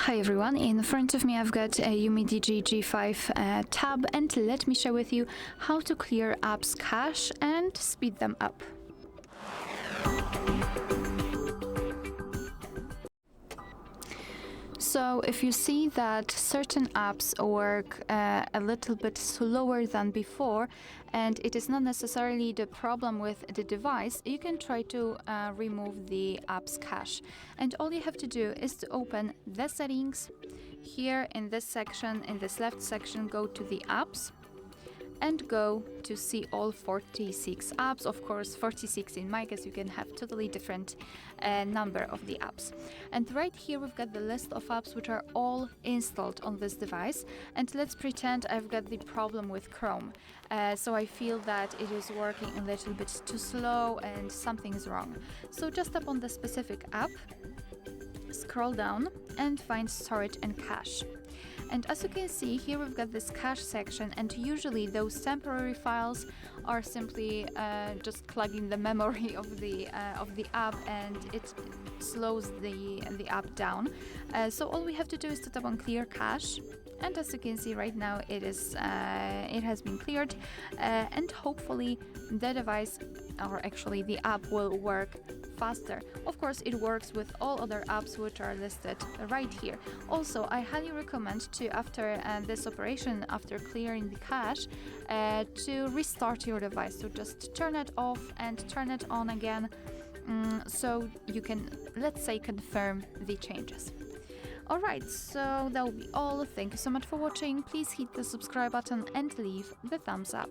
Hi everyone, in front of me I've got a UMIDIGI G5 tab, and let me share with you how to clear apps cache and speed them up. So if you see that certain apps work a little bit slower than before, and it is not necessarily the problem with the device, you can try to remove the apps cache. And all you have to do is to open the settings. Here in this section, in this left section, go to the apps and go to see all 46 apps. Of course, 46 in my case, you can have totally different number of the apps. And right here we've got the list of apps which are all installed on this device. And let's pretend I've got the problem with Chrome. So I feel that it is working a little bit too slow and something is wrong. So just tap on the specific app, scroll down and find storage and cache. And as you can see, here we've got this cache section, and usually those temporary files are simply just clogging the memory of the app, and it slows the app down. So all we have to do is to tap on clear cache, and as you can see right now, it has been cleared, and hopefully the device, or actually the app, will work faster. Of course, it works with all other apps which are listed right here. Also, I highly recommend to, after this operation, after clearing the cache, to restart your device. So just turn it off and turn it on again, so you can, let's say, confirm the changes. Alright, so that will be all. Thank you so much for watching. Please hit the subscribe button and leave the thumbs up.